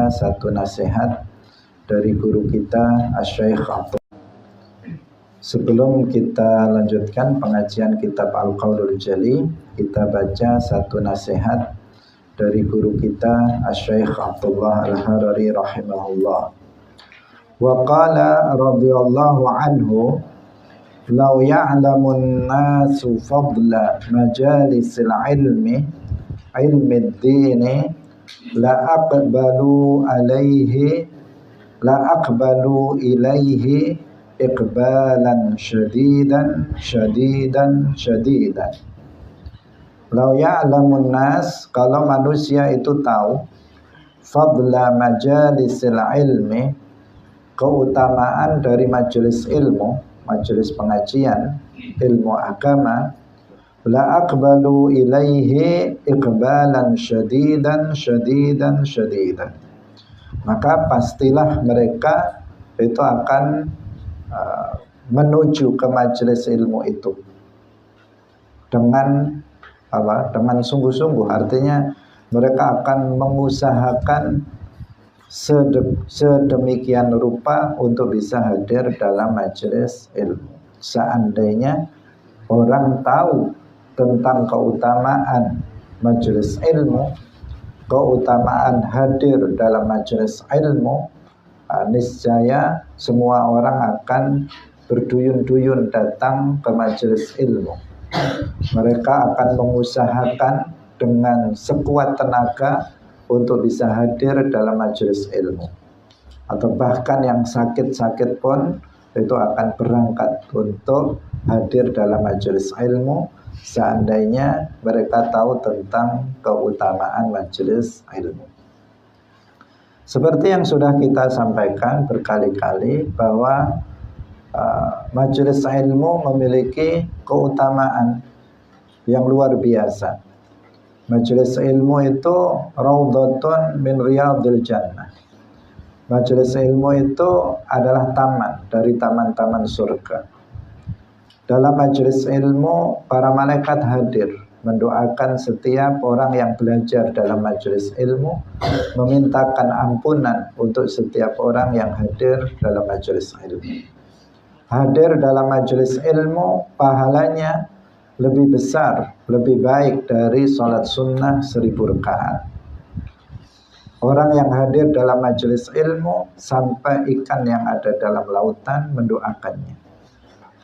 satu nasihat dari guru kita Asy-Syaikh Abdul. Sebelum kita lanjutkan pengajian kitab Al-Qaulul Jali, kita baca satu nasihat dari guru kita Asy-Syaikh Abdullah Al-Harari rahimahullah. Wa qala radhiyallahu anhu, law ya'lamun nasu fadla majalisil ilmi ad-dini la aqbalu ilaihi iqbalan syadidan. Lau ya'lamun nas, kalau manusia itu tahu fadla majalisil ilmi, keutamaan dari majelis ilmu, majelis pengajian ilmu agama, la aqbalu ilaihi iqbalan syadidan. Maka pastilah mereka itu akan menuju ke majelis ilmu itu dengan dengan sungguh-sungguh. Artinya mereka akan mengusahakan sedemikian rupa untuk bisa hadir dalam majelis ilmu. Seandainya orang tahu tentang keutamaan majelis ilmu, keutamaan hadir dalam majelis ilmu, niscaya semua orang akan berduyun-duyun datang ke majelis ilmu. Mereka akan mengusahakan dengan sekuat tenaga untuk bisa hadir dalam majelis ilmu. Atau bahkan yang sakit-sakit pun itu akan berangkat untuk hadir dalam majelis ilmu seandainya mereka tahu tentang keutamaan majelis ilmu. Seperti yang sudah kita sampaikan berkali-kali bahwa majelis ilmu memiliki keutamaan yang luar biasa. Majelis ilmu itu raudhatun min riyadil jannah. Majelis ilmu itu adalah taman dari taman-taman surga. Dalam majelis ilmu, para malaikat hadir mendoakan setiap orang yang belajar dalam majelis ilmu, memintakan ampunan untuk setiap orang yang hadir dalam majelis ilmu. Hadir dalam majelis ilmu pahalanya lebih besar, lebih baik dari sholat sunnah 1000 rakaat. Orang yang hadir dalam majelis ilmu sampai ikan yang ada dalam lautan mendoakannya.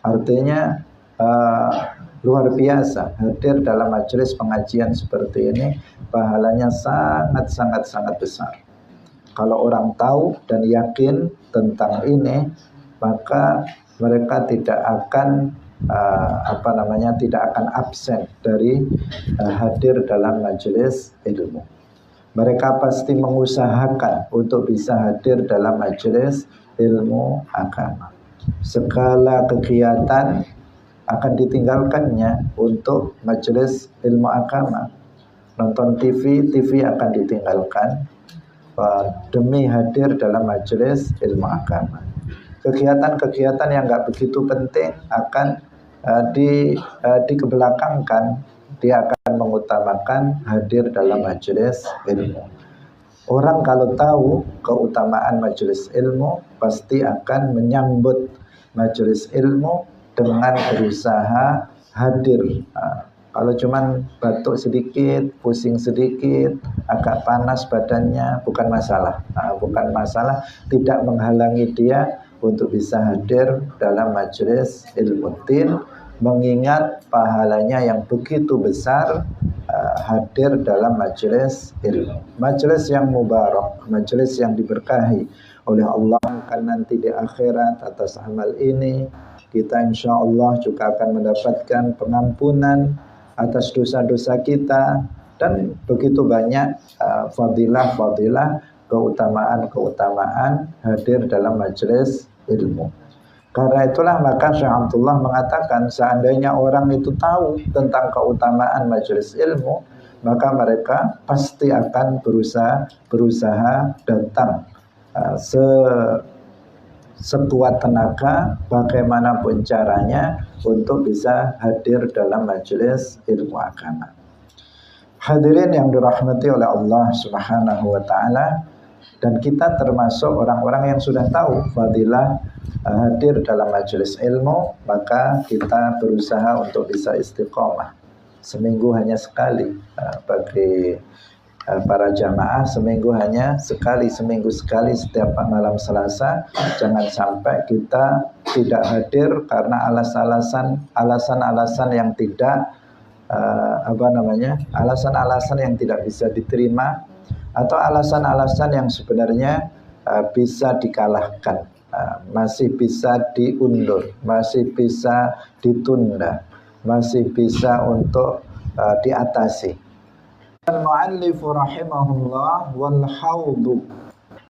Artinya luar biasa, hadir dalam majelis pengajian seperti ini pahalanya sangat besar. Kalau orang tahu dan yakin tentang ini, maka mereka tidak akan tidak akan absen dari hadir dalam majelis ilmu. Mereka pasti mengusahakan untuk bisa hadir dalam majelis ilmu agama. Segala kegiatan akan ditinggalkannya untuk majelis ilmu agama. Nonton TV akan ditinggalkan demi hadir dalam majelis ilmu agama. Kegiatan-kegiatan yang enggak begitu penting akan dikebelakangkan. Dia akan mengutamakan hadir dalam majelis ilmu. Orang kalau tahu keutamaan majelis ilmu pasti akan menyambut majelis ilmu dengan berusaha hadir. Kalau cuman batuk sedikit, pusing sedikit, agak panas badannya, bukan masalah. Bukan masalah, tidak menghalangi dia untuk bisa hadir dalam majelis ilmu din, mengingat pahalanya yang begitu besar hadir dalam majelis ilmu. Majelis yang mubarak, majelis yang diberkahi oleh Allah, kan nanti di akhirat atas amal ini kita insya Allah juga akan mendapatkan pengampunan atas dosa-dosa kita dan begitu banyak fadilah-fadilah, keutamaan-keutamaan hadir dalam majelis ilmu. Karena itulah maka Syekh Abdullah mengatakan seandainya orang itu tahu tentang keutamaan majelis ilmu, maka mereka pasti akan berusaha datang sekuat tenaga bagaimanapun caranya untuk bisa hadir dalam majelis ilmu agama. Hadirin yang dirahmati oleh Allah Subhanahu wa taala, Dan kita termasuk orang-orang yang sudah tahu fadilah hadir dalam majelis ilmu, maka kita berusaha untuk bisa istiqomah. Seminggu hanya sekali, bagi para jamaah seminggu hanya sekali, seminggu sekali setiap malam Selasa. Jangan sampai kita tidak hadir karena alasan-alasan yang tidak alasan-alasan yang tidak bisa diterima, atau alasan-alasan yang sebenarnya bisa dikalahkan, masih bisa diundur, masih bisa ditunda, masih bisa untuk diatasi. Al-mu'allif rahimahullah, wal haudu